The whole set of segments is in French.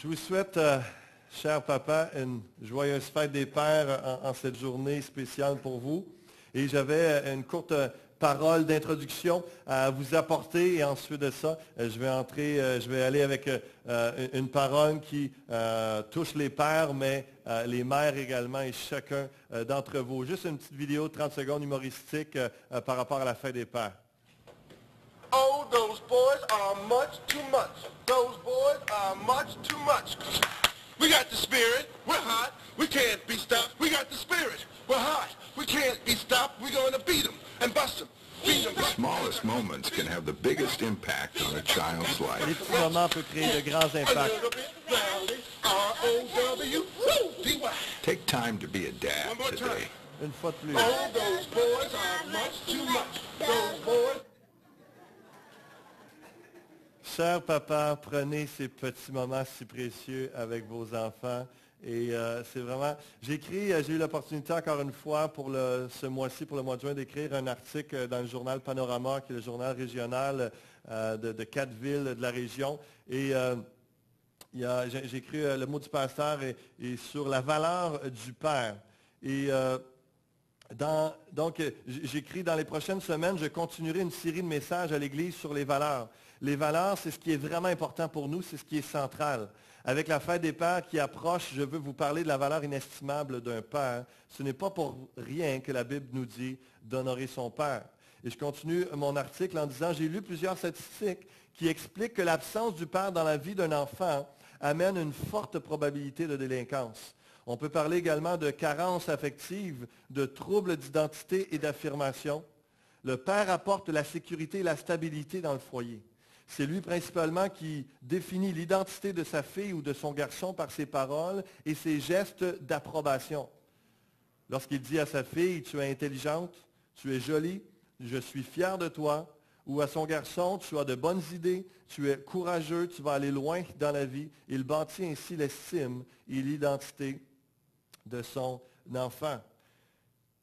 Je vous souhaite, cher papa, une joyeuse fête des pères en cette journée spéciale pour vous. Et j'avais une courte parole d'introduction à vous apporter et ensuite de ça, je vais aller avec une parole qui touche les pères, mais les mères également et chacun d'entre vous. Juste une petite vidéo de 30 secondes humoristique par rapport à la fête des pères. Oh, those boys are much too much. Those boys are much too much. We got the spirit. We're hot. We can't be stopped. We got the spirit. We're hot. We can't be stopped. We're going to beat them and bust them. Beat them. The smallest moments can have the biggest impact on a child's Les life. petits moments peuvent créer de grands A impacts. little bit rowdy. R-O-W-D-Y. Take time to be a dad One more time. today. Une fois de plus. Oh, those boys are much too much. Those boys. Cher papa, prenez ces petits moments si précieux avec vos enfants. Et c'est vraiment... j'ai eu l'opportunité encore une fois pour ce mois-ci, pour le mois de juin, d'écrire un article dans le journal Panorama, qui est le journal régional de 4 villes de la région. Et j'ai écrit le mot du pasteur et sur la valeur du père. Et donc, j'écris dans les prochaines semaines, je continuerai une série de messages à l'Église sur les valeurs. Les valeurs, c'est ce qui est vraiment important pour nous, c'est ce qui est central. Avec la fête des pères qui approche, je veux vous parler de la valeur inestimable d'un père. Ce n'est pas pour rien que la Bible nous dit d'honorer son père. Et je continue mon article en disant, j'ai lu plusieurs statistiques qui expliquent que l'absence du père dans la vie d'un enfant amène une forte probabilité de délinquance. On peut parler également de carence affective, de troubles d'identité et d'affirmation. Le père apporte la sécurité et la stabilité dans le foyer. C'est lui principalement qui définit l'identité de sa fille ou de son garçon par ses paroles et ses gestes d'approbation. Lorsqu'il dit à sa fille, tu es intelligente, tu es jolie, je suis fier de toi, ou à son garçon, tu as de bonnes idées, tu es courageux, tu vas aller loin dans la vie, il bâtit ainsi l'estime et l'identité de son enfant.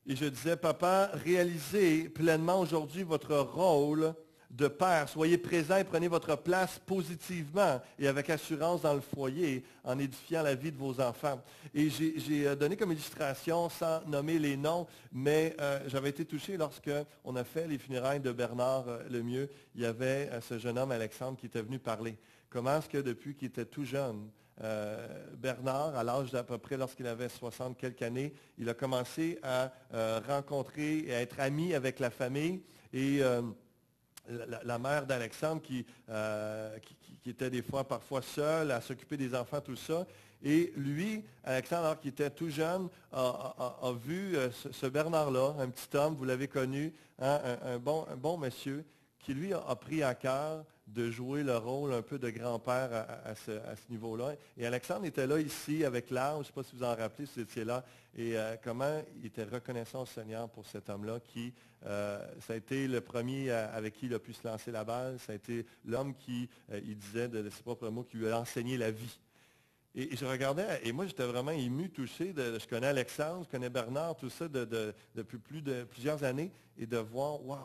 Et je disais, papa, réalisez pleinement aujourd'hui votre rôle de père. Soyez présent et prenez votre place positivement et avec assurance dans le foyer en édifiant la vie de vos enfants. Et j'ai donné comme illustration, sans nommer les noms, mais j'avais été touché lorsqu'on a fait les funérailles de Bernard Lemieux. Il y avait ce jeune homme, Alexandre, qui était venu parler. Comment est-ce que depuis qu'il était tout jeune, Bernard, à l'âge d'à peu près lorsqu'il avait 60 quelques années, il a commencé à rencontrer et à être ami avec la famille et la mère d'Alexandre qui était des fois parfois seule à s'occuper des enfants, tout ça. Et lui, Alexandre, alors qu'il était tout jeune, a vu ce Bernard-là, un petit homme, vous l'avez connu, hein, un bon monsieur, qui lui a pris à cœur de jouer le rôle un peu de grand-père à ce niveau-là. Et Alexandre était là ici avec l'arme, je ne sais pas si vous en rappelez, si vous étiez là, et comment il était reconnaissant au Seigneur pour cet homme-là qui, ça a été le premier avec qui il a pu se lancer la balle, ça a été l'homme qui, il disait de ses propres mots, qui lui a enseigné la vie. Et je regardais, et moi j'étais vraiment ému, touché, je connais Alexandre, je connais Bernard, tout ça depuis plusieurs années, et de voir, waouh!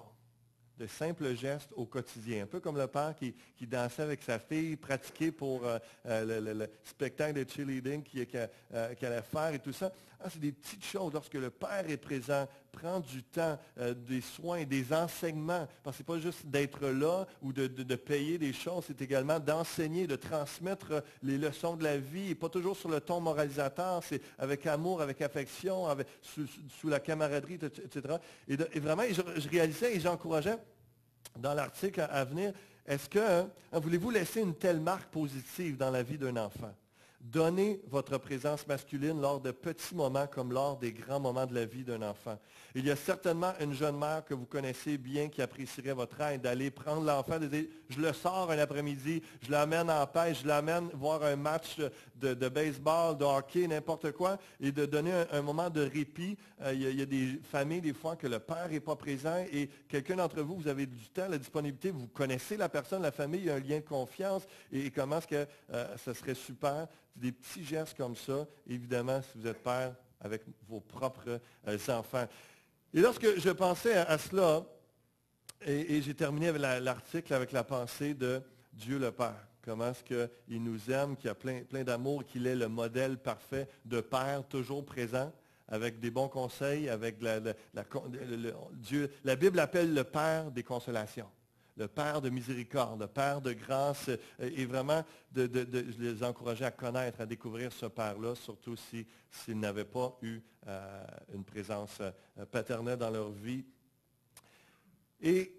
De simples gestes au quotidien. Un peu comme le père qui dansait avec sa fille, pratiquait pour le spectacle de cheerleading qu'il allait faire et tout ça. Ah, c'est des petites choses. Lorsque le père est présent, prend du temps, des soins, des enseignements. Parce que ce n'est pas juste d'être là ou de payer des choses, c'est également d'enseigner, de transmettre les leçons de la vie. Et pas toujours sur le ton moralisateur, c'est avec amour, avec affection, sous la camaraderie, etc. Et vraiment, je réalisais et j'encourageais dans l'article à venir, est-ce que voulez-vous laisser une telle marque positive dans la vie d'un enfant? Donnez votre présence masculine lors de petits moments comme lors des grands moments de la vie d'un enfant. Il y a certainement une jeune mère que vous connaissez bien qui apprécierait votre aide d'aller prendre l'enfant, de dire, je le sors un après-midi, je l'amène en pêche, je l'amène voir un match de baseball, de hockey, n'importe quoi, et de donner un moment de répit. Il y a des familles, des fois, que le père n'est pas présent et quelqu'un d'entre vous, vous avez du temps, la disponibilité, vous connaissez la personne, la famille, il y a un lien de confiance et comment est-ce que ça serait super. Des petits gestes comme ça, évidemment, si vous êtes père avec vos propres enfants. Et lorsque je pensais à cela, et j'ai terminé avec l'article avec la pensée de Dieu le Père. comment est-ce qu'il nous aime, qu'il a plein d'amour, qu'il est le modèle parfait de Père toujours présent, avec des bons conseils, avec Dieu. La Bible appelle le Père des consolations, le Père de miséricorde, le Père de grâce, et vraiment je les encourageais à connaître, à découvrir ce Père-là, surtout s'ils n'avaient pas eu une présence paternelle dans leur vie. Et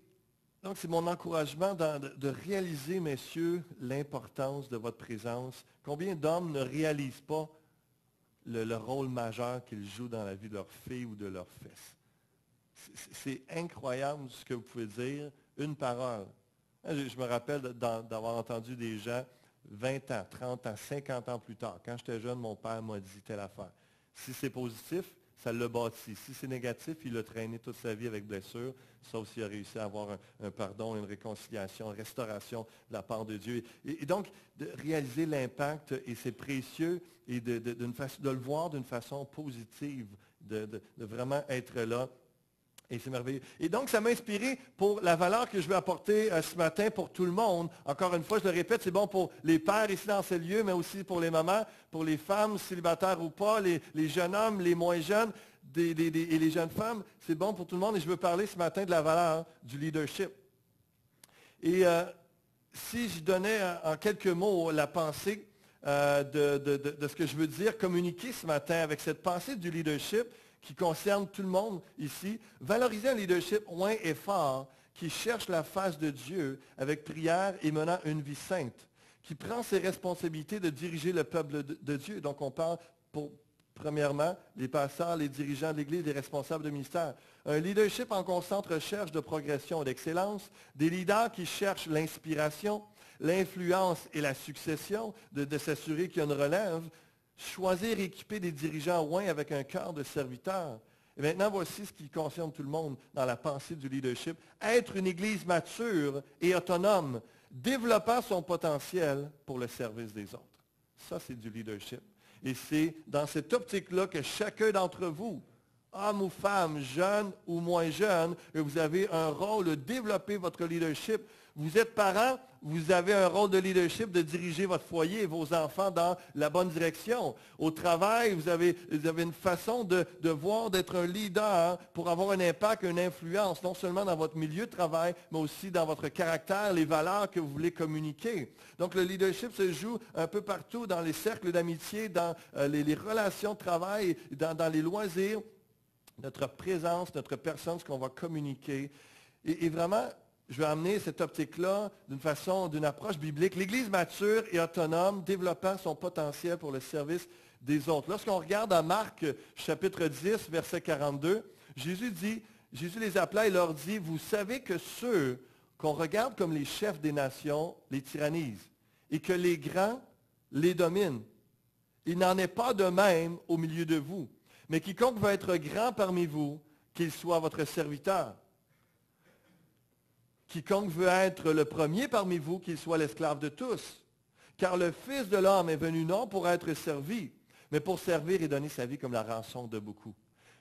donc, c'est mon encouragement de réaliser, messieurs, l'importance de votre présence. Combien d'hommes ne réalisent pas le rôle majeur qu'ils jouent dans la vie de leur fille ou de leur fils? C'est incroyable ce que vous pouvez dire, une parole. Je me rappelle d'avoir entendu des gens 20 ans, 30 ans, 50 ans plus tard. Quand j'étais jeune, mon père m'a dit telle affaire. Si c'est positif, ça l'a bâti. Si c'est négatif, il l'a traîné toute sa vie avec blessure, sauf s'il a réussi à avoir un pardon, une réconciliation, une restauration de la part de Dieu. Et donc, de réaliser l'impact, et c'est précieux, et de le voir d'une façon positive, de vraiment être là. Et c'est merveilleux. Et donc, ça m'a inspiré pour la valeur que je veux apporter ce matin pour tout le monde. Encore une fois, je le répète, c'est bon pour les pères ici dans ce lieu, mais aussi pour les mamans, pour les femmes, célibataires ou pas, les jeunes hommes, les moins jeunes, et les jeunes femmes. C'est bon pour tout le monde. Et je veux parler ce matin de la valeur du leadership. Et si je donnais en quelques mots la pensée de ce que je veux dire, communiquer ce matin avec cette pensée du leadership, qui concerne tout le monde ici, valoriser un leadership loin et fort, qui cherche la face de Dieu avec prière et menant une vie sainte, qui prend ses responsabilités de diriger le peuple de Dieu. Donc on parle premièrement, les pasteurs, les dirigeants de l'Église, les responsables de ministère. Un leadership en constante recherche de progression et d'excellence, des leaders qui cherchent l'inspiration, l'influence et la succession, de s'assurer qu'il y a une relève. Choisir et équiper des dirigeants loin avec un cœur de serviteur. Et maintenant, voici ce qui concerne tout le monde dans la pensée du leadership. Être une Église mature et autonome, développant son potentiel pour le service des autres. Ça, c'est du leadership. Et c'est dans cette optique-là que chacun d'entre vous, homme ou femme, jeune ou moins jeune, vous avez un rôle de développer votre leadership. Vous êtes parent, vous avez un rôle de leadership de diriger votre foyer et vos enfants dans la bonne direction. Au travail, vous avez une façon de voir, d'être un leader pour avoir un impact, une influence, non seulement dans votre milieu de travail, mais aussi dans votre caractère, les valeurs que vous voulez communiquer. Donc le leadership se joue un peu partout, dans les cercles d'amitié, dans les relations de travail, dans les loisirs, notre présence, notre personne, ce qu'on va communiquer. Et vraiment, je vais amener cette optique-là d'une approche biblique. L'Église mature et autonome, développant son potentiel pour le service des autres. Lorsqu'on regarde à Marc, chapitre 10, verset 42, Jésus les appela et leur dit, « Vous savez que ceux qu'on regarde comme les chefs des nations les tyrannisent, et que les grands les dominent. Il n'en est pas de même au milieu de vous. Mais quiconque veut être grand parmi vous, qu'il soit votre serviteur. Quiconque veut être le premier parmi vous, qu'il soit l'esclave de tous. Car le Fils de l'homme est venu non pour être servi, mais pour servir et donner sa vie comme la rançon de beaucoup. »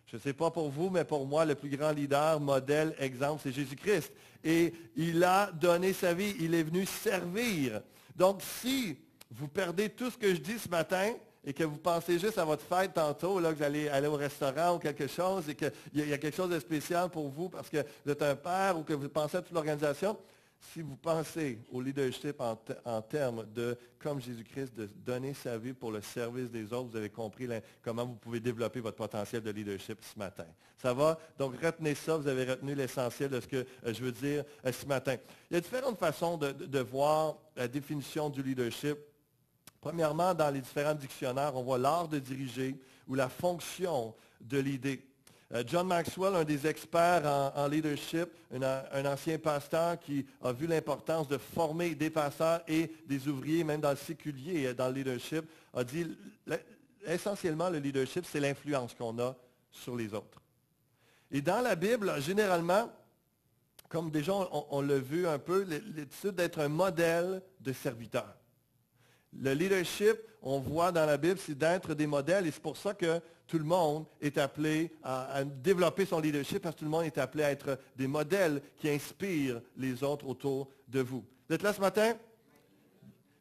Je ne sais pas pour vous, mais pour moi, le plus grand leader, modèle, exemple, c'est Jésus-Christ. Et il a donné sa vie, il est venu servir. Donc, si vous perdez tout ce que je dis ce matin, et que vous pensez juste à votre fête tantôt, là, que vous allez aller au restaurant ou quelque chose, et qu'il y a quelque chose de spécial pour vous parce que vous êtes un père ou que vous pensez à toute l'organisation, si vous pensez au leadership en termes de, comme Jésus-Christ, de donner sa vie pour le service des autres, vous avez compris comment vous pouvez développer votre potentiel de leadership ce matin. Ça va? Donc, retenez ça. Vous avez retenu l'essentiel de ce que je veux dire ce matin. Il y a différentes façons de voir la définition du leadership. Premièrement, dans les différents dictionnaires, on voit l'art de diriger ou la fonction de l'idée. John Maxwell, un des experts en leadership, un ancien pasteur qui a vu l'importance de former des pasteurs et des ouvriers, même dans le séculier, dans le leadership, a dit essentiellement le leadership, c'est l'influence qu'on a sur les autres. Et dans la Bible, généralement, comme déjà on l'a vu un peu, l'étude d'être un modèle de serviteur. Le leadership, on voit dans la Bible, c'est d'être des modèles et c'est pour ça que tout le monde est appelé à développer son leadership parce que tout le monde est appelé à être des modèles qui inspirent les autres autour de vous. Vous êtes là ce matin?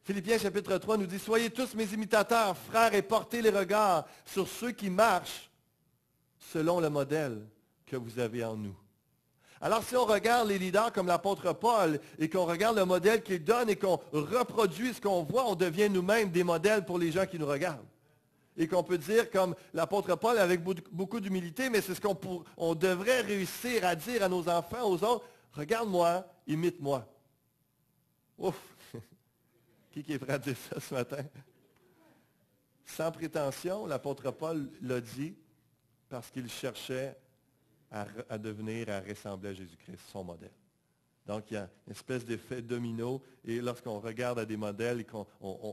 Philippiens chapitre 3 nous dit, « Soyez tous mes imitateurs, frères, et portez les regards sur ceux qui marchent selon le modèle que vous avez en nous. » Alors si on regarde les leaders comme l'apôtre Paul et qu'on regarde le modèle qu'il donne et qu'on reproduit ce qu'on voit, on devient nous-mêmes des modèles pour les gens qui nous regardent. Et qu'on peut dire comme l'apôtre Paul avec beaucoup d'humilité, mais c'est ce qu'on devrait réussir à dire à nos enfants, aux autres, regarde-moi, imite-moi. Ouf! Qui est prêt à dire ça ce matin? Sans prétention, l'apôtre Paul l'a dit parce qu'il cherchait à devenir, à ressembler à Jésus-Christ, son modèle. Donc, il y a une espèce d'effet domino, et lorsqu'on regarde à des modèles et qu'on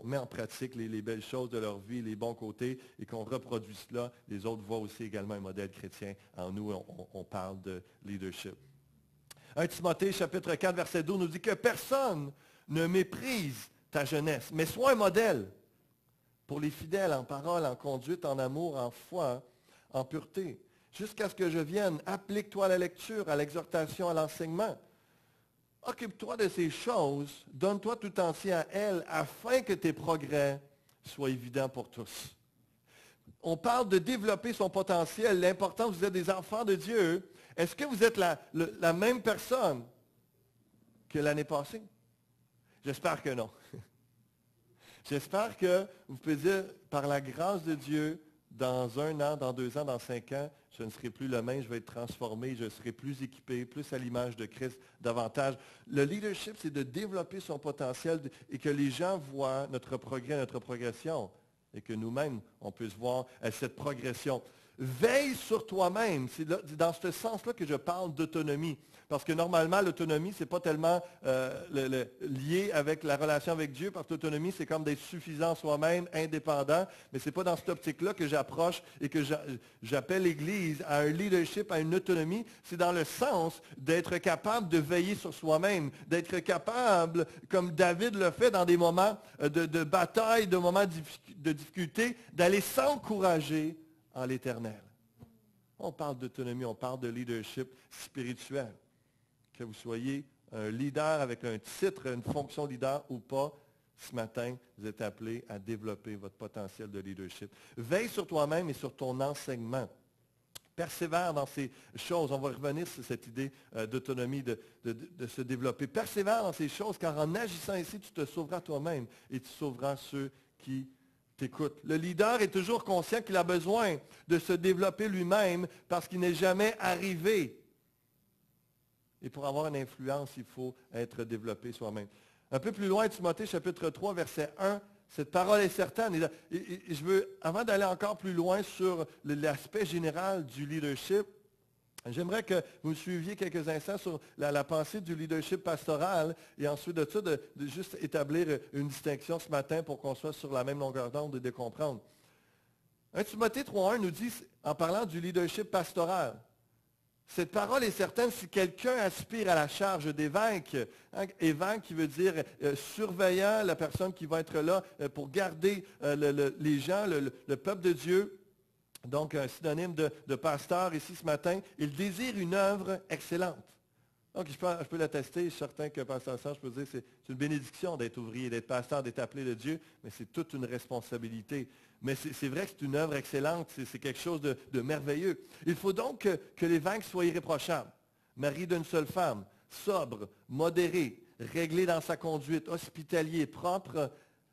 met en pratique les belles choses de leur vie, les bons côtés, et qu'on reproduit cela, les autres voient aussi également un modèle chrétien. En nous, on parle de leadership. 1 Timothée, chapitre 4, verset 12, nous dit que personne ne méprise ta jeunesse, mais sois un modèle pour les fidèles en parole, en conduite, en amour, en foi, en pureté. Jusqu'à ce que je vienne, applique-toi à la lecture, à l'exhortation, à l'enseignement. Occupe-toi de ces choses, donne-toi tout entier à elles, afin que tes progrès soient évidents pour tous. On parle de développer son potentiel, l'important, vous êtes des enfants de Dieu. Est-ce que vous êtes la même personne que l'année passée? J'espère que non. J'espère que vous pouvez dire, par la grâce de Dieu, dans 1 an, dans 2 ans, dans 5 ans, je ne serai plus le même, je vais être transformé, je serai plus équipé, plus à l'image de Christ, davantage. Le leadership, c'est de développer son potentiel et que les gens voient notre progrès, notre progression, et que nous-mêmes, on puisse voir cette progression. Veille sur toi-même. C'est dans ce sens-là que je parle d'autonomie. Parce que normalement, l'autonomie, ce n'est pas tellement lié avec la relation avec Dieu, parce que l'autonomie, c'est comme d'être suffisant soi-même, indépendant. Mais ce n'est pas dans cette optique-là que j'approche et que j'appelle l'Église à un leadership, à une autonomie. C'est dans le sens d'être capable de veiller sur soi-même, d'être capable, comme David le fait dans des moments de bataille, de moments de difficulté, d'aller s'encourager en l'Éternel. On parle d'autonomie, on parle de leadership spirituel. Que vous soyez un leader avec un titre, une fonction leader ou pas, ce matin, vous êtes appelé à développer votre potentiel de leadership. Veille sur toi-même et sur ton enseignement. Persévère dans ces choses. On va revenir sur cette idée d'autonomie, de se développer. Persévère dans ces choses, car en agissant ici, tu te sauveras toi-même et tu sauveras ceux qui t'écoutent. Le leader est toujours conscient qu'il a besoin de se développer lui-même parce qu'il n'est jamais arrivé. Et pour avoir une influence, il faut être développé soi-même. Un peu plus loin, Timothée, chapitre 3, verset 1, cette parole est certaine. Et je veux, avant d'aller encore plus loin sur l'aspect général du leadership, j'aimerais que vous me suiviez quelques instants sur la pensée du leadership pastoral et ensuite de ça, de juste établir une distinction ce matin pour qu'on soit sur la même longueur d'onde et de comprendre. 1 Timothée 3.1 nous dit, en parlant du leadership pastoral, cette parole est certaine si quelqu'un aspire à la charge d'évêque. Hein, évêque qui veut dire surveillant, la personne qui va être là pour garder les gens, le peuple de Dieu. Donc, un synonyme de pasteur ici ce matin. Il désire une œuvre excellente. Donc, je peux l'attester. Je suis certain que pasteur Serge, je peux dire c'est une bénédiction d'être ouvrier, d'être pasteur, d'être appelé de Dieu, mais c'est toute une responsabilité. Mais c'est vrai que c'est une œuvre excellente, c'est quelque chose de merveilleux. Il faut donc que l'évêque soit irréprochable, mari d'une seule femme, sobre, modéré, réglé dans sa conduite, hospitalier, propre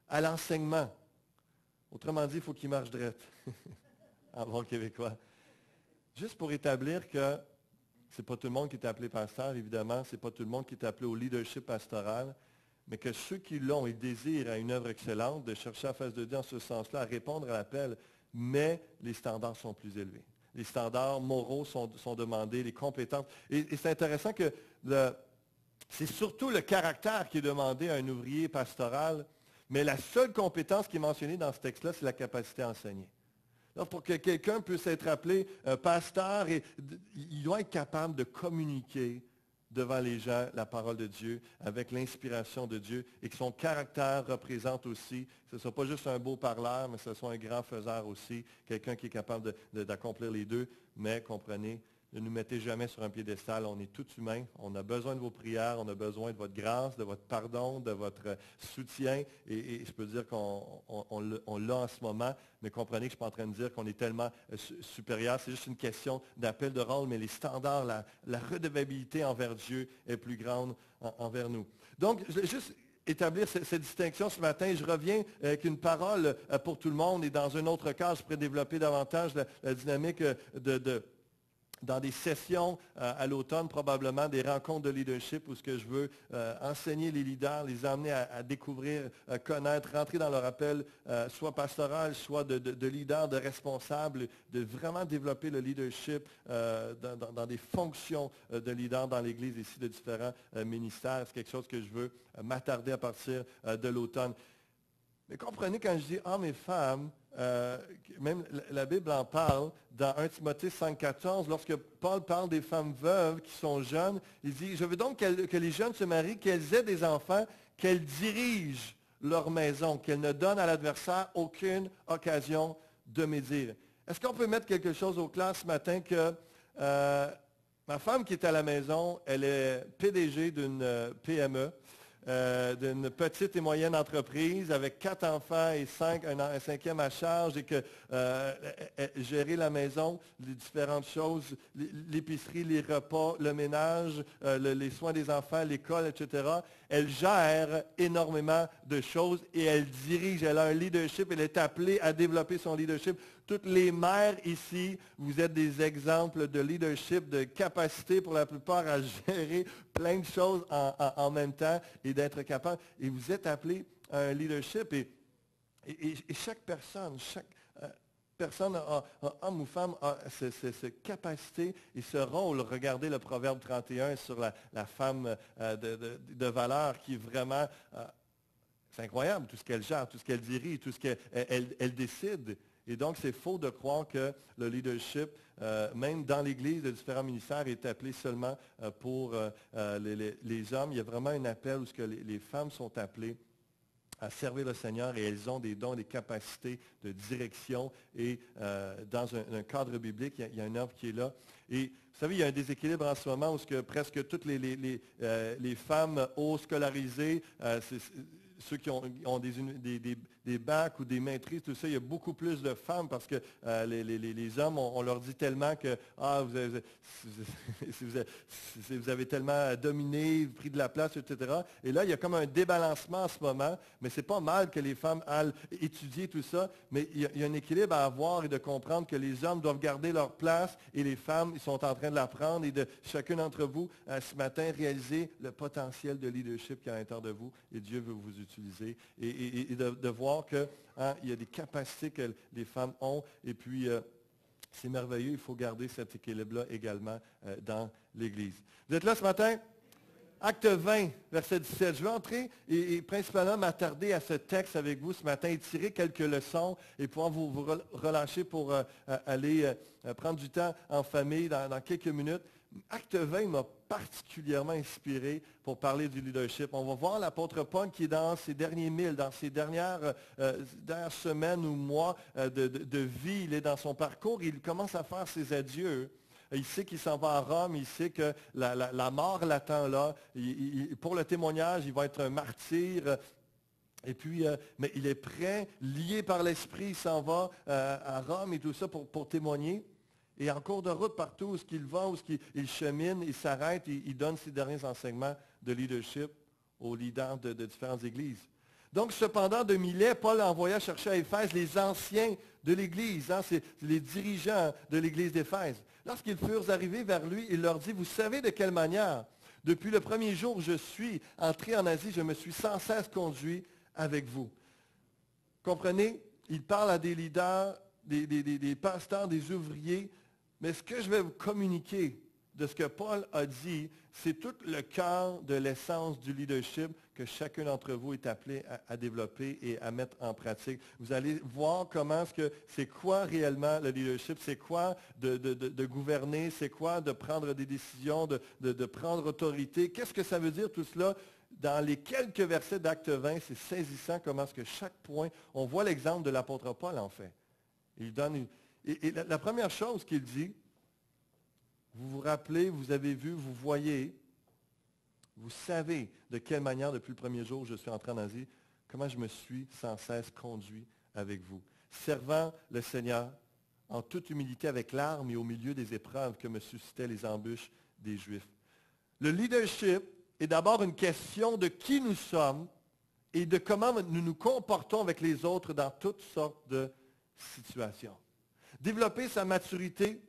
à l'enseignement. Autrement dit, il faut qu'il marche droit. En bon québécois. Juste pour établir que ce n'est pas tout le monde qui est appelé pasteur, évidemment, ce n'est pas tout le monde qui est appelé au leadership pastoral, mais que ceux qui l'ont et désirent à une œuvre excellente, de chercher à face de Dieu en ce sens-là, à répondre à l'appel, mais les standards sont plus élevés. Les standards moraux sont demandés, les compétences. Et c'est intéressant que c'est surtout le caractère qui est demandé à un ouvrier pastoral, mais la seule compétence qui est mentionnée dans ce texte-là, c'est la capacité à enseigner. Alors, pour que quelqu'un puisse être appelé pasteur, il doit être capable de communiquer devant les gens la parole de Dieu, avec l'inspiration de Dieu, et que son caractère représente aussi, que ce ne soit pas juste un beau parleur, mais que ce soit un grand faiseur aussi, quelqu'un qui est capable d'accomplir les deux, mais comprenez, Ne nous mettez jamais sur un piédestal, on est tout humain. On a besoin de vos prières, on a besoin de votre grâce, de votre pardon, de votre soutien. Et je peux dire qu'on l'a en ce moment, mais comprenez que je ne suis pas en train de dire qu'on est tellement supérieur. C'est juste une question d'appel de rôle, mais les standards, la redevabilité envers Dieu est plus grande envers nous. Donc, je vais juste établir cette distinction ce matin. Je reviens avec une parole pour tout le monde et dans un autre cas, je pourrais développer davantage la dynamique dans des sessions à l'automne, probablement des rencontres de leadership où ce que je veux enseigner les leaders, les amener à découvrir, connaître, rentrer dans leur appel, soit pastoral, soit de leader, de responsable, de vraiment développer le leadership dans des fonctions de leader dans l'Église ici, de différents ministères. C'est quelque chose que je veux m'attarder à partir de l'automne. Mais comprenez quand je dis hommes et femmes, même la Bible en parle dans 1 Timothée 5,14, lorsque Paul parle des femmes veuves qui sont jeunes, il dit, je veux donc que les jeunes se marient, qu'elles aient des enfants, qu'elles dirigent leur maison, qu'elles ne donnent à l'adversaire aucune occasion de médire. Est-ce qu'on peut mettre quelque chose au clair ce matin que ma femme qui est à la maison, elle est PDG d'une PME, d'une petite et moyenne entreprise avec 4 enfants et un cinquième à charge et que gérer la maison, les différentes choses, l'épicerie, les repas, le ménage, les soins des enfants, l'école, etc. Elle gère énormément de choses et elle dirige, elle a un leadership, elle est appelée à développer son leadership. Toutes les mères ici, vous êtes des exemples de leadership, de capacité pour la plupart à gérer plein de choses en même temps et d'être capable. Et vous êtes appelés à un leadership et chaque personne, homme ou femme, a cette capacité et ce rôle. Regardez le Proverbe 31 sur la femme de valeur qui est vraiment... c'est incroyable tout ce qu'elle gère, tout ce qu'elle dirige, tout ce qu'elle décide. Et donc, c'est faux de croire que le leadership, même dans l'Église, de différents ministères, est appelé seulement pour les hommes. Il y a vraiment un appel où les femmes sont appelées à servir le Seigneur et elles ont des dons, des capacités de direction. Et dans un cadre biblique, il y a une œuvre qui est là. Et vous savez, il y a un déséquilibre en ce moment où presque toutes les femmes haut scolarisées, ceux qui ont des bacs ou des maîtrises, tout ça, il y a beaucoup plus de femmes parce que les hommes, on leur dit tellement que vous avez tellement dominé, pris de la place, etc. Et là, il y a comme un débalancement en ce moment, mais c'est pas mal que les femmes aillent étudier tout ça, mais il y a un équilibre à avoir et de comprendre que les hommes doivent garder leur place et les femmes, ils sont en train de l'apprendre et de chacun d'entre vous, ce matin, réaliser le potentiel de leadership qu'il y a à l'intérieur de vous et Dieu veut vous utiliser et de voir que il y a des capacités que les femmes ont et puis c'est merveilleux, il faut garder cet équilibre-là également dans l'Église. Vous êtes là ce matin? Acte 20, verset 17. Je vais entrer et principalement m'attarder à ce texte avec vous ce matin et tirer quelques leçons et pouvoir vous relâcher pour aller prendre du temps en famille dans quelques minutes. Acte 20 m'a particulièrement inspiré pour parler du leadership. On va voir l'apôtre Paul qui est dans ses derniers milles, dans ses dernières semaines ou mois de vie. Il est dans son parcours, il commence à faire ses adieux. Il sait qu'il s'en va à Rome, il sait que la mort l'attend là. Pour le témoignage, il va être un martyr. Et puis, mais il est prêt, lié par l'Esprit, il s'en va à Rome et tout ça pour témoigner. Et en cours de route, partout où il va, où il chemine, il s'arrête, il donne ses derniers enseignements de leadership aux leaders de différentes églises. Donc, cependant, de Milet, Paul envoya chercher à Éphèse les anciens de l'Église, c'est les dirigeants de l'Église d'Éphèse. Lorsqu'ils furent arrivés vers lui, il leur dit, « Vous savez de quelle manière, depuis le premier jour où je suis entré en Asie, je me suis sans cesse conduit avec vous. » Comprenez? Il parle à des leaders, des pasteurs, des ouvriers, mais ce que je vais vous communiquer de ce que Paul a dit, c'est tout le cœur de l'essence du leadership que chacun d'entre vous est appelé à développer et à mettre en pratique. Vous allez voir comment c'est quoi réellement le leadership, c'est quoi de gouverner, c'est quoi de prendre des décisions, de prendre autorité. Qu'est-ce que ça veut dire tout cela? Dans les quelques versets d'Acte 20, c'est saisissant comment est-ce que chaque point, on voit l'exemple de l'apôtre Paul en fait. Il donne et la première chose qu'il dit, Vous vous rappelez, vous avez vu, vous voyez, vous savez de quelle manière, depuis le premier jour où je suis entré en Asie, comment je me suis sans cesse conduit avec vous, servant le Seigneur en toute humilité avec larmes et au milieu des épreuves que me suscitaient les embûches des Juifs. Le leadership est d'abord une question de qui nous sommes et de comment nous nous comportons avec les autres dans toutes sortes de situations. Développer sa maturité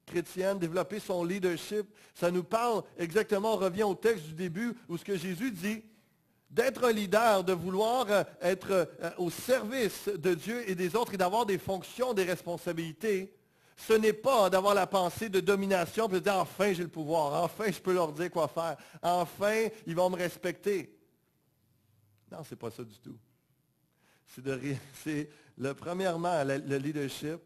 chrétienne, développer son leadership, ça nous parle exactement, on revient au texte du début où ce que Jésus dit, d'être un leader, de vouloir être au service de Dieu et des autres et d'avoir des fonctions, des responsabilités. Ce n'est pas d'avoir la pensée de domination, puis de dire enfin j'ai le pouvoir, enfin je peux leur dire quoi faire, enfin ils vont me respecter. Non, ce n'est pas ça du tout. Premièrement, le leadership,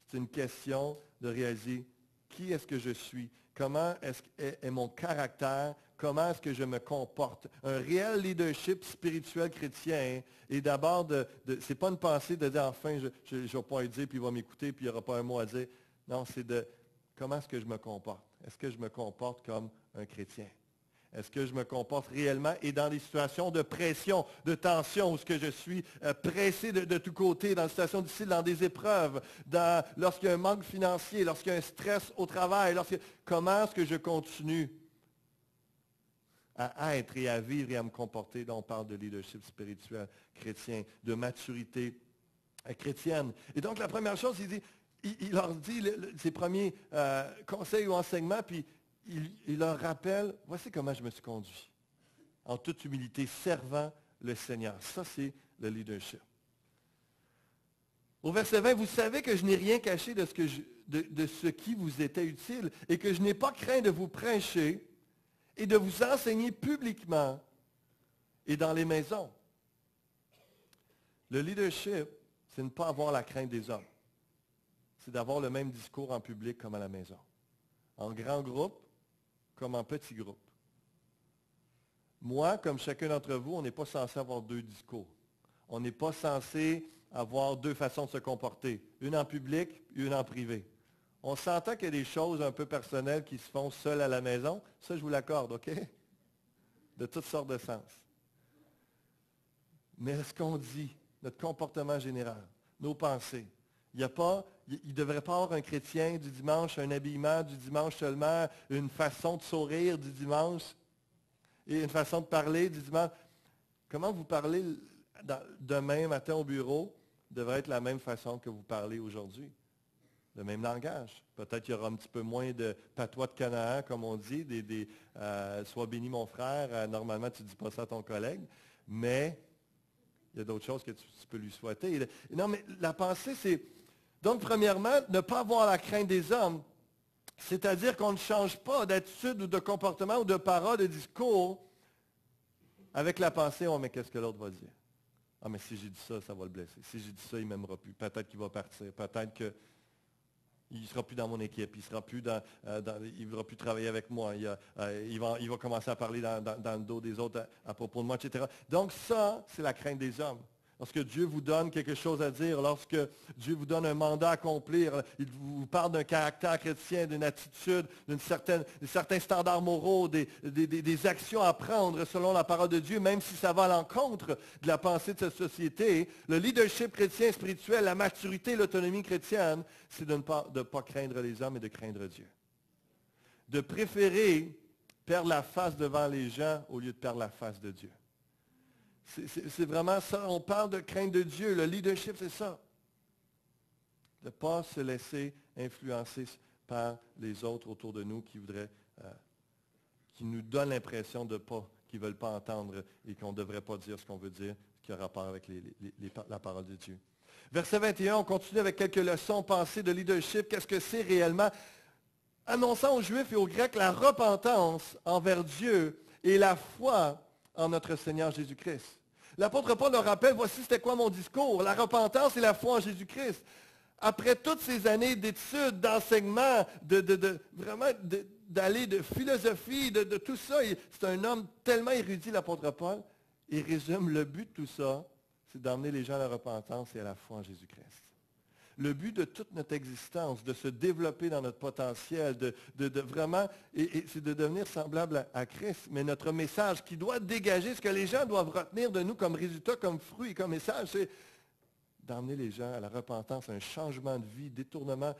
c'est une question de réaliser qui est-ce que je suis, comment est mon caractère, comment est-ce que je me comporte. Un réel leadership spirituel chrétien est d'abord ce n'est pas une pensée de dire enfin je ne vais pas lui dire, puis il va m'écouter, puis il n'y aura pas un mot à dire. Non, c'est de comment est-ce que je me comporte. Est-ce que je me comporte comme un chrétien? Est-ce que je me comporte réellement et dans des situations de pression, de tension, où ce que je suis pressé de tous côtés, dans des situations difficiles, dans des épreuves, lorsqu'il y a un manque financier, lorsqu'il y a un stress au travail, comment est-ce que je continue à être et à vivre et à me comporter? Là, on parle de leadership spirituel chrétien, de maturité chrétienne. Et donc, la première chose, il leur dit ses premiers conseils ou enseignements, puis il leur rappelle, voici comment je me suis conduit. En toute humilité, servant le Seigneur. Ça, c'est le leadership. Au verset 20, vous savez que je n'ai rien caché de ce qui vous était utile et que je n'ai pas craint de vous prêcher et de vous enseigner publiquement et dans les maisons. Le leadership, c'est ne pas avoir la crainte des hommes. C'est d'avoir le même discours en public comme à la maison. En grand groupe, comme en petit groupe. Moi, comme chacun d'entre vous, on n'est pas censé avoir deux discours. On n'est pas censé avoir deux façons de se comporter, une en public et une en privé. On s'entend qu'il y a des choses un peu personnelles qui se font seules à la maison. Ça, je vous l'accorde, OK? De toutes sortes de sens. Mais ce qu'on dit, notre comportement général, nos pensées, il ne devrait pas avoir un chrétien du dimanche, un habillement du dimanche seulement, une façon de sourire du dimanche et une façon de parler du dimanche. Comment vous parlez demain matin au bureau devrait être la même façon que vous parlez aujourd'hui. Le même langage. Peut-être qu'il y aura un petit peu moins de patois de Canaan, comme on dit, sois béni mon frère, normalement tu ne dis pas ça à ton collègue, mais il y a d'autres choses que tu peux lui souhaiter. Non, mais la pensée, c'est... Donc, premièrement, ne pas avoir la crainte des hommes, c'est-à-dire qu'on ne change pas d'attitude ou de comportement ou de parole, de discours avec la pensée, oh, mais qu'est-ce que l'autre va dire? Ah, mais si j'ai dit ça, ça va le blesser. Si j'ai dit ça, il ne m'aimera plus. Peut-être qu'il va partir. Peut-être qu'il ne sera plus dans mon équipe. Il ne voudra plus travailler avec moi. Il va commencer à parler dans le dos des autres à propos de moi, etc. Donc ça, c'est la crainte des hommes. Lorsque Dieu vous donne quelque chose à dire, lorsque Dieu vous donne un mandat à accomplir, il vous parle d'un caractère chrétien, d'une attitude, de certains standards moraux, des actions à prendre selon la parole de Dieu, même si ça va à l'encontre de la pensée de cette société. Le leadership chrétien spirituel, la maturité, l'autonomie chrétienne, c'est de ne pas craindre les hommes et de craindre Dieu. De préférer perdre la face devant les gens au lieu de perdre la face de Dieu. C'est vraiment ça. On parle de crainte de Dieu. Le leadership, c'est ça. De ne pas se laisser influencer par les autres autour de nous qui nous donnent l'impression qu'ils ne veulent pas entendre et qu'on ne devrait pas dire ce qu'on veut dire, ce qui a rapport avec la parole de Dieu. Verset 21, on continue avec quelques leçons pensées de leadership. Qu'est-ce que c'est réellement? Annonçant aux Juifs et aux Grecs la repentance envers Dieu et la foi en notre Seigneur Jésus-Christ. L'apôtre Paul leur rappelle, voici c'était quoi mon discours, la repentance et la foi en Jésus-Christ. Après toutes ces années d'études, d'enseignement, d'aller de philosophie, de tout ça, c'est un homme tellement érudit, l'apôtre Paul, il résume le but de tout ça, c'est d'emmener les gens à la repentance et à la foi en Jésus-Christ. Le but de toute notre existence, de se développer dans notre potentiel, de vraiment, et c'est de devenir semblable à Christ. Mais notre message qui doit dégager, ce que les gens doivent retenir de nous comme résultat, comme fruit et comme message, c'est d'emmener les gens à la repentance, à un changement de vie, détournement,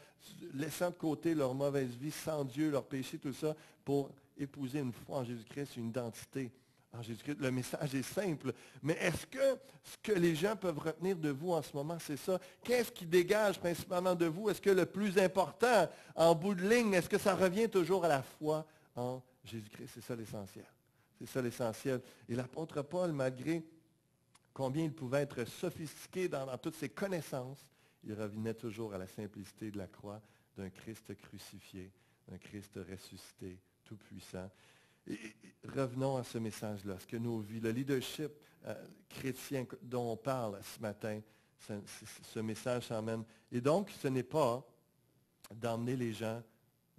laissant de côté leur mauvaise vie, sans Dieu, leur péché, tout ça, pour épouser une foi en Jésus-Christ, une identité en Jésus-Christ. Le message est simple, mais est-ce que ce que les gens peuvent retenir de vous en ce moment, c'est ça? Qu'est-ce qui dégage principalement de vous? Est-ce que le plus important, en bout de ligne, est-ce que ça revient toujours à la foi en Jésus-Christ? C'est ça l'essentiel. C'est ça l'essentiel. Et l'apôtre Paul, malgré combien il pouvait être sophistiqué dans toutes ses connaissances, il revenait toujours à la simplicité de la croix d'un Christ crucifié, d'un Christ ressuscité, tout-puissant. Et revenons à ce message-là, ce que nos vies, le leadership chrétien dont on parle ce matin, ce message s'emmène. Et donc, ce n'est pas d'emmener les gens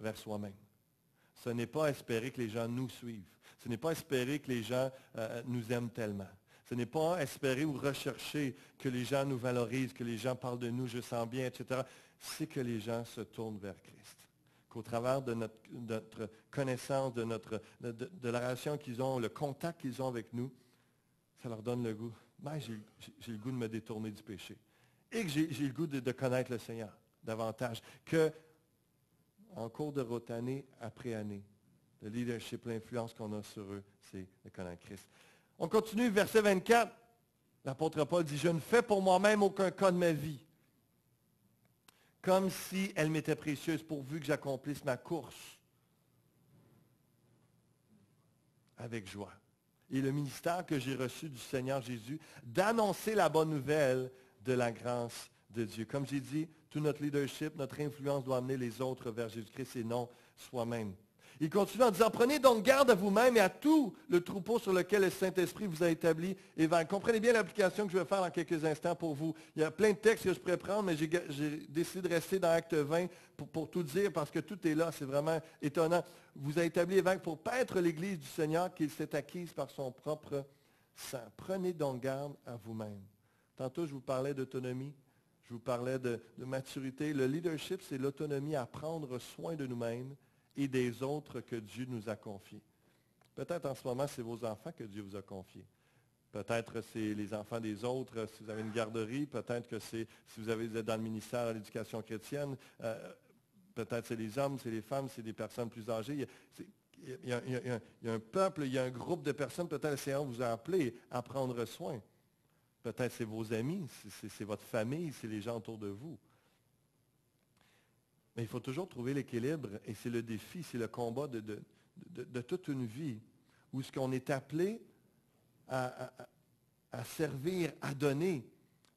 vers soi-même. Ce n'est pas espérer que les gens nous suivent. Ce n'est pas espérer que les gens nous aiment tellement. Ce n'est pas espérer ou rechercher que les gens nous valorisent, que les gens parlent de nous, je sens bien, etc. C'est que les gens se tournent vers Christ. Qu'au travers de notre connaissance, de la relation qu'ils ont, le contact qu'ils ont avec nous, ça leur donne le goût. Ben, j'ai le goût de me détourner du péché. Et que j'ai le goût de connaître le Seigneur davantage. Que, en cours de route, année après année, le leadership, l'influence qu'on a sur eux, c'est de connaître Christ. On continue, verset 24. L'apôtre Paul dit, « Je ne fais pour moi-même aucun cas de ma vie, comme si elle m'était précieuse, pourvu que j'accomplisse ma course avec joie. Et le ministère que j'ai reçu du Seigneur Jésus, d'annoncer la bonne nouvelle de la grâce de Dieu. » Comme j'ai dit, tout notre leadership, notre influence doit amener les autres vers Jésus-Christ et non soi-même. Il continue en disant, « Prenez donc garde à vous-même et à tout le troupeau sur lequel le Saint-Esprit vous a établi évêque. » Comprenez bien l'application que je vais faire dans quelques instants pour vous. Il y a plein de textes que je pourrais prendre, mais j'ai décidé de rester dans Acte 20 pour tout dire, parce que tout est là. C'est vraiment étonnant. Vous a établi évêque pour paître l'Église du Seigneur qu'il s'est acquise par son propre sang. Prenez donc garde à vous-même. Tantôt, je vous parlais d'autonomie. Je vous parlais de maturité. Le leadership, c'est l'autonomie à prendre soin de nous-mêmes et des autres que Dieu nous a confiés. Peut-être en ce moment, c'est vos enfants que Dieu vous a confiés. Peut-être c'est les enfants des autres, si vous avez une garderie. Peut-être que c'est, si vous êtes dans le ministère de l'Éducation chrétienne, peut-être c'est les hommes, c'est les femmes, c'est des personnes plus âgées. Il y a un peuple, il y a un groupe de personnes, peut-être le Seigneur vous a appelé à prendre soin. Peut-être c'est vos amis, c'est votre famille, c'est les gens autour de vous. Mais il faut toujours trouver l'équilibre, et c'est le défi, c'est le combat de toute une vie, où ce qu'on est appelé à servir, à donner.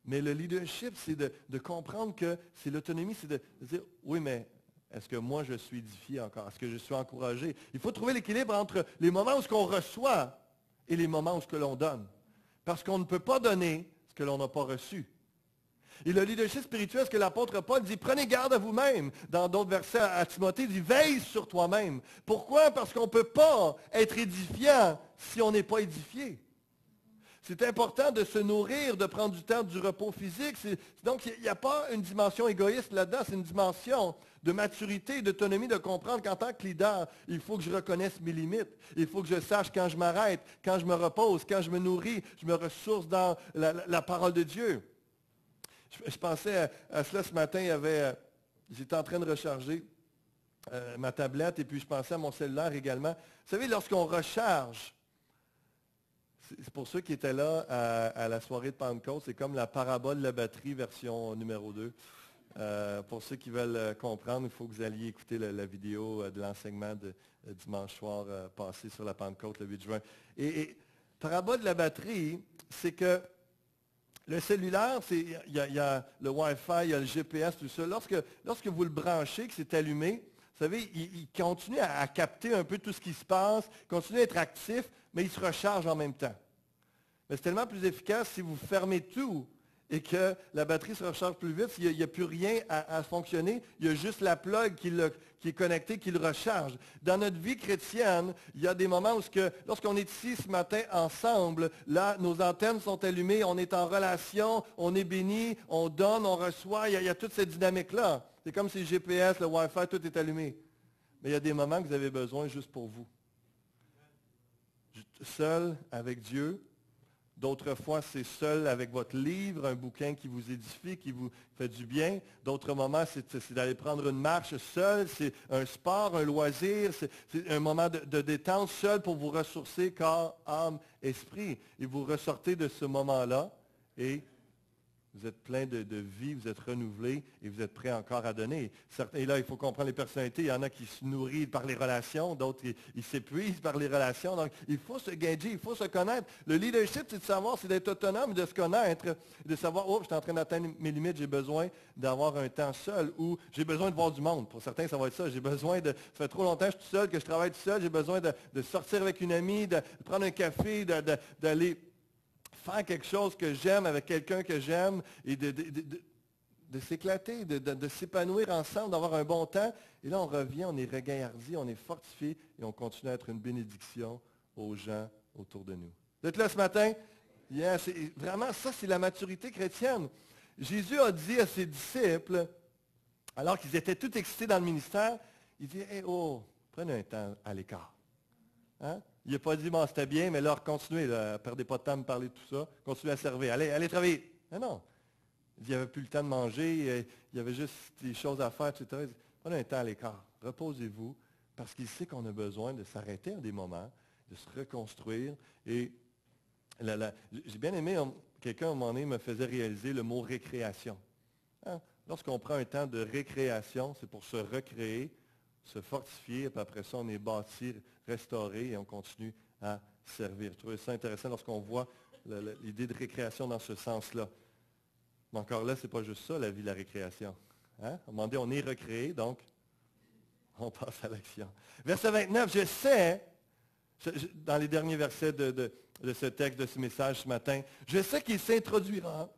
Mais le leadership, c'est de comprendre que c'est l'autonomie, c'est de dire, oui, mais est-ce que moi je suis édifié encore? Est-ce que je suis encouragé? Il faut trouver l'équilibre entre les moments où ce qu'on reçoit et les moments où ce que l'on donne. Parce qu'on ne peut pas donner ce que l'on n'a pas reçu. Et le leadership spirituel, ce que l'apôtre Paul dit, prenez garde à vous-même. Dans d'autres versets à Timothée, il dit, veille sur toi-même. Pourquoi? Parce qu'on ne peut pas être édifiant si on n'est pas édifié. C'est important de se nourrir, de prendre du temps du repos physique. Donc, il n'y a pas une dimension égoïste là-dedans, c'est une dimension de maturité, d'autonomie, de comprendre qu'en tant que leader, il faut que je reconnaisse mes limites. Il faut que je sache quand je m'arrête, quand je me repose, quand je me nourris, je me ressource dans la parole de Dieu. Je pensais à cela ce matin, j'étais en train de recharger ma tablette et puis je pensais à mon cellulaire également. Vous savez, lorsqu'on recharge, c'est pour ceux qui étaient là à la soirée de Pentecôte, c'est comme la parabole de la batterie version numéro 2. Pour ceux qui veulent comprendre, il faut que vous alliez écouter la vidéo de l'enseignement de dimanche soir passé sur la Pentecôte le 8 juin. Et parabole de la batterie, c'est que le cellulaire, il y a le Wi-Fi, il y a le GPS, tout ça. Lorsque vous le branchez, que c'est allumé, vous savez, il continue à capter un peu tout ce qui se passe, il continue à être actif, mais il se recharge en même temps. Mais c'est tellement plus efficace si vous fermez tout et que la batterie se recharge plus vite, il n'y a plus rien à fonctionner, il y a juste la plug qui est connectée, qui le recharge. Dans notre vie chrétienne, il y a des moments où, lorsqu'on est ici ce matin ensemble, là, nos antennes sont allumées, on est en relation, on est béni, on donne, on reçoit, il y a toute cette dynamique-là. C'est comme si le GPS, le Wi-Fi, tout est allumé. Mais il y a des moments que vous avez besoin juste pour vous. Seul avec Dieu. D'autres fois, c'est seul avec votre livre, un bouquin qui vous édifie, qui vous fait du bien. D'autres moments, c'est d'aller prendre une marche seul. C'est un sport, un loisir. C'est un moment de détente seul pour vous ressourcer corps, âme, esprit. Et vous ressortez de ce moment-là et vous êtes plein de vie, vous êtes renouvelé et vous êtes prêt encore à donner. Et là, il faut comprendre les personnalités. Il y en a qui se nourrissent par les relations, d'autres, ils s'épuisent par les relations. Donc, il faut se gager, il faut se connaître. Le leadership, c'est de savoir, c'est d'être autonome, de se connaître, de savoir, oh, je suis en train d'atteindre mes limites, j'ai besoin d'avoir un temps seul ou j'ai besoin de voir du monde. Pour certains, ça va être ça. J'ai besoin ça fait trop longtemps que je suis tout seul, que je travaille tout seul. J'ai besoin de sortir avec une amie, de prendre un café, d'aller faire quelque chose que j'aime avec quelqu'un que j'aime et de s'éclater, de s'épanouir ensemble, d'avoir un bon temps. Et là, on revient, on est regaillardi, on est fortifié et on continue à être une bénédiction aux gens autour de nous. Vous êtes là ce matin? Yeah, vraiment, ça, c'est la maturité chrétienne. Jésus a dit à ses disciples, alors qu'ils étaient tout excités dans le ministère, il dit, hey, oh, prenez un temps à l'écart. Hein? Il n'a pas dit, bon, c'était bien, mais là, continuez, ne perdez pas de temps à me parler de tout ça, continuez à servir, allez travailler. Mais non, il n'y avait plus le temps de manger, il y avait juste des choses à faire, etc. Il dit, prenez un temps à l'écart, reposez-vous, parce qu'il sait qu'on a besoin de s'arrêter à des moments, de se reconstruire. Et j'ai bien aimé, quelqu'un à un moment donné me faisait réaliser le mot récréation. Hein? Lorsqu'on prend un temps de récréation, c'est pour se recréer, se fortifier, et puis après ça, on est bâti, restauré, et on continue à servir. Je trouvais ça intéressant lorsqu'on voit l'idée de récréation dans ce sens-là. Mais encore là, ce n'est pas juste ça, la vie de la récréation. Hein? À un moment donné, on est recréé, donc on passe à l'action. Verset 29, je sais, dans les derniers versets de ce texte, de ce message ce matin, je sais qu'il s'introduira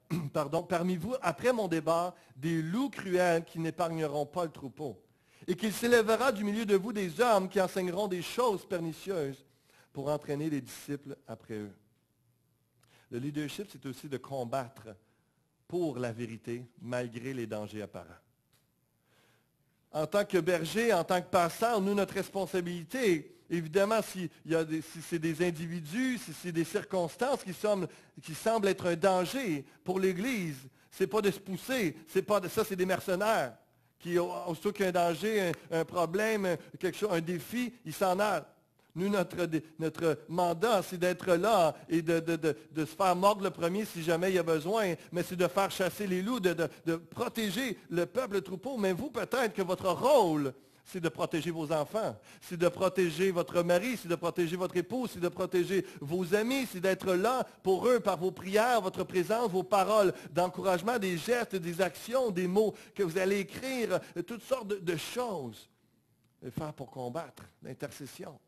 parmi vous, après mon départ, des loups cruels qui n'épargneront pas le troupeau. Et qu'il s'élèvera du milieu de vous des hommes qui enseigneront des choses pernicieuses pour entraîner les disciples après eux. Le leadership, c'est aussi de combattre pour la vérité, malgré les dangers apparents. En tant que berger, en tant que pasteur, nous, notre responsabilité, évidemment, si c'est des individus, si c'est des circonstances qui semblent être un danger pour l'Église, c'est pas de se pousser, ça c'est des mercenaires. Qui, aussitôt qu'il y a un danger, un problème, quelque chose, un défi, il s'en a. Nous, notre mandat, c'est d'être là et de se faire mordre le premier si jamais il y a besoin, mais c'est de faire chasser les loups, de protéger le peuple, le troupeau. Mais vous, peut-être que votre rôle, c'est de protéger vos enfants, c'est de protéger votre mari, c'est de protéger votre épouse, c'est de protéger vos amis, c'est d'être là pour eux par vos prières, votre présence, vos paroles d'encouragement, des gestes, des actions, des mots que vous allez écrire, toutes sortes de choses. Et faire pour combattre l'intercession.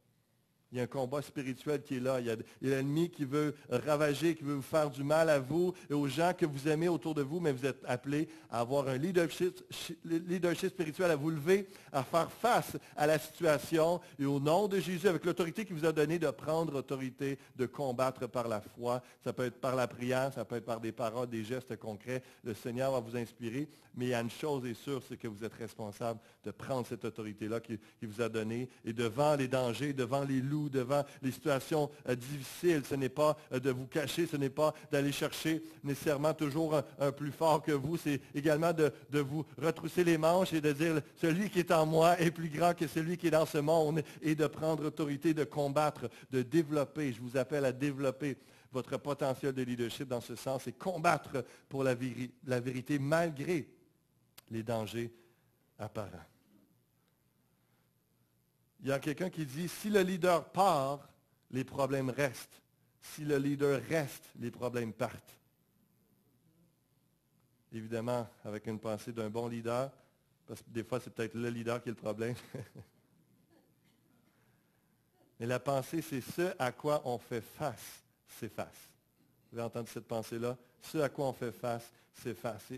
Il y a un combat spirituel qui est là. Il y a l'ennemi qui veut ravager, qui veut vous faire du mal à vous et aux gens que vous aimez autour de vous, mais vous êtes appelés à avoir un leadership spirituel, à vous lever, à faire face à la situation et au nom de Jésus, avec l'autorité qu'il vous a donnée, de prendre autorité, de combattre par la foi. Ça peut être par la prière, ça peut être par des paroles, des gestes concrets. Le Seigneur va vous inspirer, mais il y a une chose est sûre, c'est que vous êtes responsable de prendre cette autorité-là qu'il vous a donnée et devant les dangers, devant les loups, devant les situations difficiles. Ce n'est pas de vous cacher, ce n'est pas d'aller chercher nécessairement toujours un plus fort que vous. C'est également de vous retrousser les manches et de dire, celui qui est en moi est plus grand que celui qui est dans ce monde, et de prendre autorité, de combattre, de développer. Je vous appelle à développer votre potentiel de leadership dans ce sens et combattre pour la vérité malgré les dangers apparents. Il y a quelqu'un qui dit, si le leader part, les problèmes restent. Si le leader reste, les problèmes partent. Évidemment, avec une pensée d'un bon leader, parce que des fois, c'est peut-être le leader qui est le problème. Mais la pensée, c'est ce à quoi on fait face, s'efface. Vous avez entendu cette pensée-là? Ce à quoi on fait face, c'est face.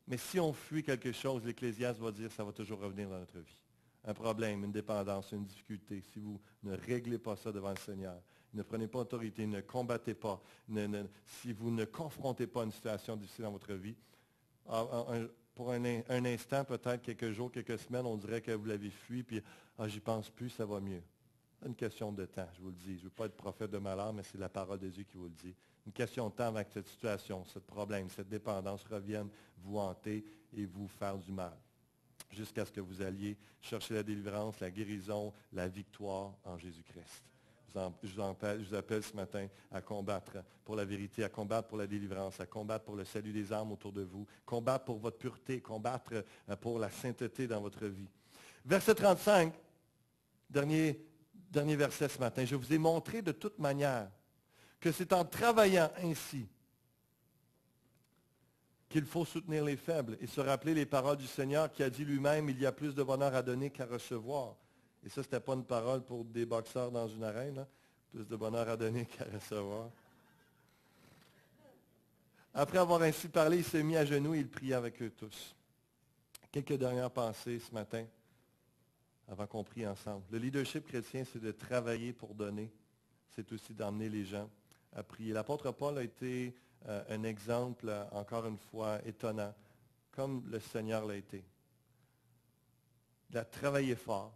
Mais si on fuit quelque chose, l'Ecclésiaste va dire que ça va toujours revenir dans notre vie. Un problème, une dépendance, une difficulté. Si vous ne réglez pas ça devant le Seigneur, ne prenez pas autorité, ne combattez pas, si vous ne confrontez pas une situation difficile dans votre vie, pour un instant, peut-être quelques jours, quelques semaines, on dirait que vous l'avez fui, puis j'y pense plus, ça va mieux. C'est une question de temps, je vous le dis. Je ne veux pas être prophète de malheur, mais c'est la parole de Dieu qui vous le dit. Une question de temps avant que cette situation, ce problème, cette dépendance revienne vous hanter et vous faire du mal. Jusqu'à ce que vous alliez chercher la délivrance, la guérison, la victoire en Jésus-Christ. Je vous appelle ce matin à combattre pour la vérité, à combattre pour la délivrance, à combattre pour le salut des âmes autour de vous, combattre pour votre pureté, combattre pour la sainteté dans votre vie. Verset 35, dernier verset ce matin. Je vous ai montré de toute manière que c'est en travaillant ainsi qu'il faut soutenir les faibles et se rappeler les paroles du Seigneur qui a dit lui-même, il y a plus de bonheur à donner qu'à recevoir. Et ça, ce n'était pas une parole pour des boxeurs dans une arène, hein? Plus de bonheur à donner qu'à recevoir. Après avoir ainsi parlé, il s'est mis à genoux et il pria avec eux tous. Quelques dernières pensées ce matin, avant qu'on prie ensemble. Le leadership chrétien, c'est de travailler pour donner. C'est aussi d'emmener les gens à prier. L'apôtre Paul a été un exemple, encore une fois, étonnant, comme le Seigneur l'a été. Il a travaillé fort.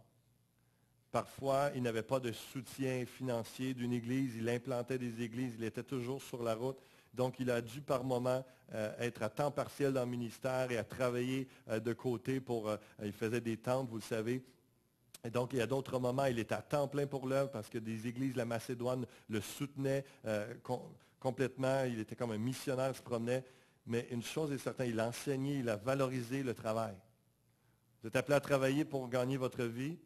Parfois, il n'avait pas de soutien financier d'une église. Il implantait des églises. Il était toujours sur la route. Donc, il a dû par moment être à temps partiel dans le ministère et à travailler de côté il faisait des tentes, vous le savez. Et donc, il y a d'autres moments, il était à temps plein pour l'œuvre parce que des églises de la Macédoine le soutenaient complètement. Il était comme un missionnaire, se promenait. Mais une chose est certaine, il a enseigné, il a valorisé le travail. Vous êtes appelé à travailler pour gagner votre vie,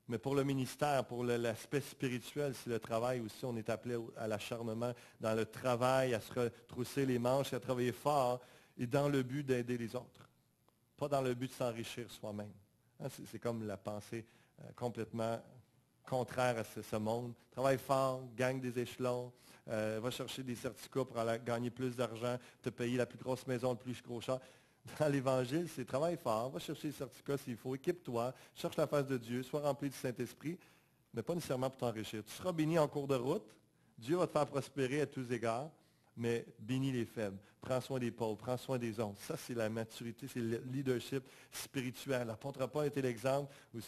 mais pour le ministère, pour l'aspect spirituel, c'est le travail aussi. On est appelé à l'acharnement dans le travail, à se retrousser les manches, à travailler fort et dans le but d'aider les autres. Pas dans le but de s'enrichir soi-même. Hein, c'est comme la pensée complètement contraire à ce monde. Travaille fort, gagne des échelons, va chercher des certificats pour aller gagner plus d'argent, te payer la plus grosse maison, le plus gros char. Dans l'Évangile, c'est travaille fort, va chercher des certificats s'il faut, équipe-toi, cherche la face de Dieu, sois rempli du Saint-Esprit, mais pas nécessairement pour t'enrichir. Tu seras béni en cours de route, Dieu va te faire prospérer à tous égards, mais bénis les faibles, prends soin des pauvres, prends soin des autres. Ça, c'est la maturité, c'est le leadership spirituel. L'apôtre Paul était l'exemple où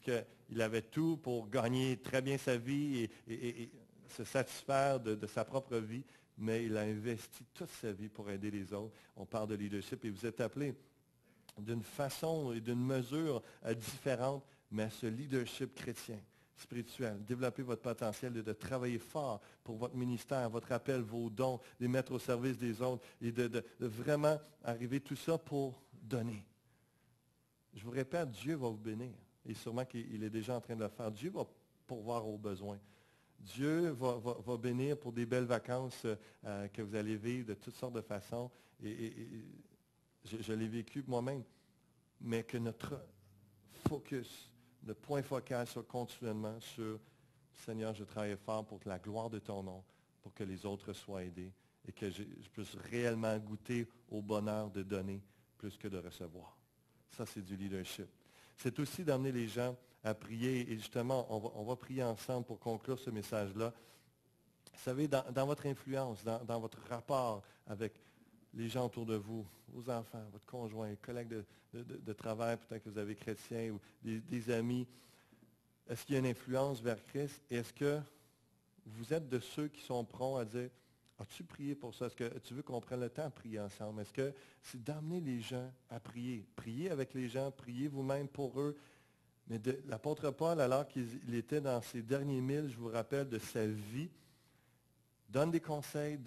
il avait tout pour gagner très bien sa vie et se satisfaire de sa propre vie, mais il a investi toute sa vie pour aider les autres. On parle de leadership et vous êtes appelés d'une façon et d'une mesure différente, mais à ce leadership chrétien, spirituel. Développez votre potentiel de travailler fort pour votre ministère, votre appel, vos dons, les mettre au service des autres et de vraiment arriver tout ça pour donner. Je vous répète, Dieu va vous bénir. Et sûrement qu'il est déjà en train de le faire. Dieu va pourvoir aux besoins. Dieu va bénir pour des belles vacances que vous allez vivre de toutes sortes de façons. Et je l'ai vécu moi-même. Mais que notre focus, le point focal soit continuellement sur Seigneur, je travaille fort pour que la gloire de ton nom, pour que les autres soient aidés et que je puisse réellement goûter au bonheur de donner plus que de recevoir. Ça, c'est du leadership. C'est aussi d'amener les gens à prier. Et justement, on va prier ensemble pour conclure ce message-là. Vous savez, dans votre influence, dans votre rapport avec les gens autour de vous, vos enfants, votre conjoint, collègues de travail, peut-être que vous avez chrétiens ou des amis, est-ce qu'il y a une influence vers Christ? Et est-ce que vous êtes de ceux qui sont prompts à dire, as-tu prié pour ça? Est-ce que tu veux qu'on prenne le temps à prier ensemble? Est-ce que c'est d'amener les gens à prier? Priez avec les gens, priez vous-même pour eux. Mais l'apôtre Paul, alors qu'il était dans ses derniers milles, je vous rappelle, de sa vie, donne des conseils,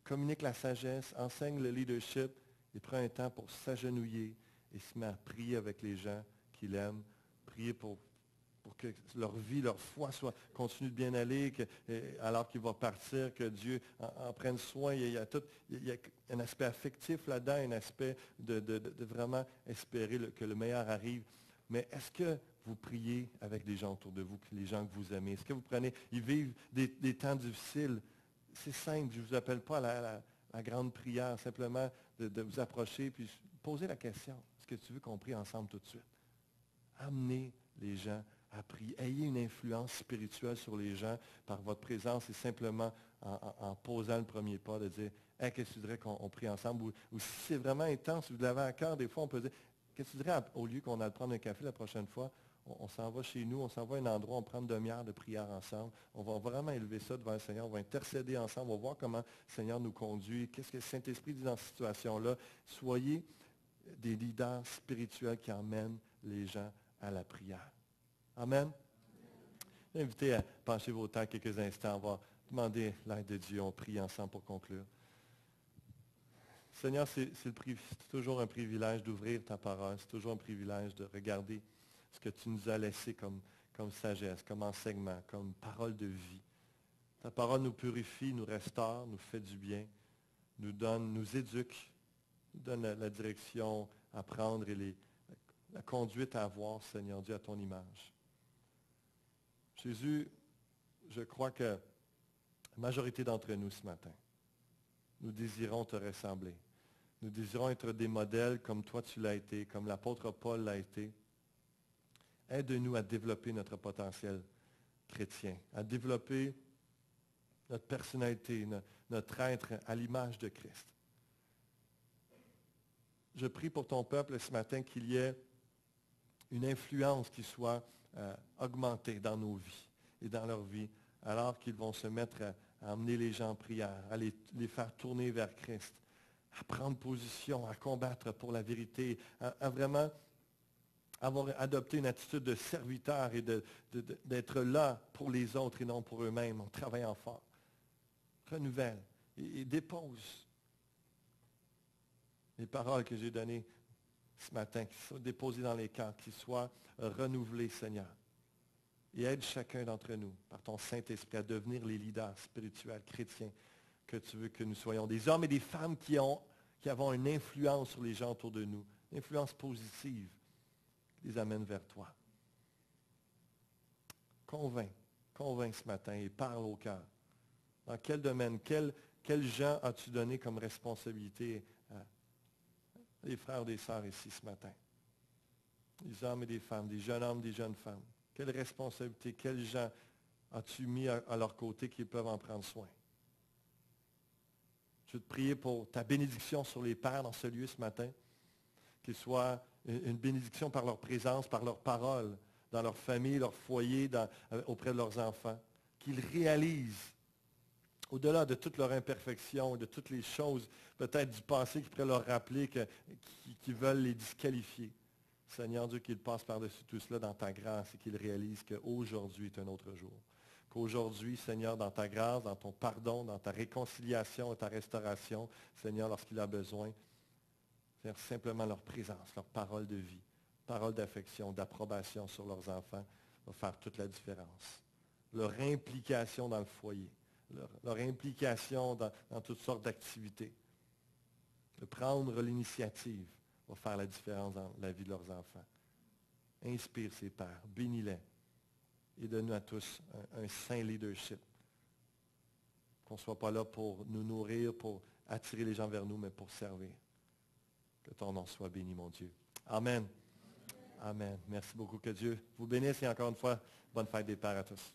communique la sagesse, enseigne le leadership, il prend un temps pour s'agenouiller et se met à prier avec les gens qu'il aime, prier pour que leur vie, leur foi continue de bien aller, alors qu'il va partir, que Dieu en prenne soin. Il y a un aspect affectif là-dedans, un aspect de vraiment espérer que le meilleur arrive. Mais est-ce que vous priez avec les gens autour de vous, les gens que vous aimez? Est-ce que vous ils vivent des temps difficiles? C'est simple, je ne vous appelle pas la grande prière, simplement de vous approcher puis poser la question. Est-ce que tu veux qu'on prie ensemble tout de suite? Amenez les gens à prier. Ayez une influence spirituelle sur les gens par votre présence et simplement en posant le premier pas de dire, hey, qu'est-ce que tu dirais qu'on prie ensemble? Ou si c'est vraiment intense, si vous l'avez à cœur, des fois on peut dire, qu'est-ce que tu dirais au lieu qu'on aille prendre un café la prochaine fois? On s'en va chez nous, on s'en va à un endroit, on prend une demi-heure de prière ensemble. On va vraiment élever ça devant le Seigneur, on va intercéder ensemble, on va voir comment le Seigneur nous conduit, qu'est-ce que le Saint-Esprit dit dans cette situation-là. Soyez des leaders spirituels qui emmènent les gens à la prière. Amen. Je vais inviter à pencher vos têtes quelques instants, on va demander l'aide de Dieu, on prie ensemble pour conclure. Seigneur, c'est toujours un privilège d'ouvrir ta parole, c'est toujours un privilège de regarder ce que tu nous as laissé comme sagesse, comme enseignement, comme parole de vie. Ta parole nous purifie, nous restaure, nous fait du bien, nous éduque, nous donne la direction à prendre et la conduite à avoir, Seigneur Dieu, à ton image. Jésus, je crois que la majorité d'entre nous ce matin, nous désirons te ressembler. Nous désirons être des modèles comme toi tu l'as été, comme l'apôtre Paul l'a été. Aide-nous à développer notre potentiel chrétien, à développer notre personnalité, notre être à l'image de Christ. Je prie pour ton peuple ce matin qu'il y ait une influence qui soit augmentée dans nos vies et dans leur vie, alors qu'ils vont se mettre à emmener les gens en prière, à les faire tourner vers Christ, à prendre position, à combattre pour la vérité, à vraiment avoir adopté une attitude de serviteur et d'être là pour les autres et non pour eux-mêmes, en travaillant fort. Renouvelle et dépose les paroles que j'ai données ce matin, qui soient déposées dans les cœurs, qui soient renouvelées, Seigneur. Et aide chacun d'entre nous, par ton Saint-Esprit, à devenir les leaders spirituels, chrétiens, que tu veux que nous soyons. Des hommes et des femmes qui avons une influence sur les gens autour de nous, une influence positive, qui les amène vers toi. Convainc ce matin et parle au cœur. Dans quel domaine, quels gens as-tu donné comme responsabilité à les frères et des sœurs ici ce matin? Des hommes et des femmes, des jeunes hommes, des jeunes femmes. Quelle responsabilité, quels gens as-tu mis à leur côté qui peuvent en prendre soin? Je veux te prier pour ta bénédiction sur les pères dans ce lieu ce matin, qu'ils soient une bénédiction par leur présence, par leur parole, dans leur famille, leur foyer, auprès de leurs enfants, qu'ils réalisent, au-delà de toute leur imperfection, de toutes les choses peut-être du passé qui pourraient leur rappeler, qui veulent les disqualifier. Seigneur Dieu, qu'ils passent par-dessus tout cela dans ta grâce et qu'ils réalisent qu'aujourd'hui est un autre jour. Qu'aujourd'hui, Seigneur, dans ta grâce, dans ton pardon, dans ta réconciliation et ta restauration, Seigneur, lorsqu'il a besoin, faire simplement leur présence, leur parole de vie, parole d'affection, d'approbation sur leurs enfants, va faire toute la différence. Leur implication dans le foyer, leur implication dans toutes sortes d'activités, de prendre l'initiative, va faire la différence dans la vie de leurs enfants. Inspire ces pères, bénis-les et donne-nous à tous un saint leadership. Qu'on ne soit pas là pour nous nourrir, pour attirer les gens vers nous, mais pour servir. Que ton nom soit béni, mon Dieu. Amen. Amen. Merci beaucoup. Que Dieu vous bénisse et encore une fois, bonne fête des pères à tous.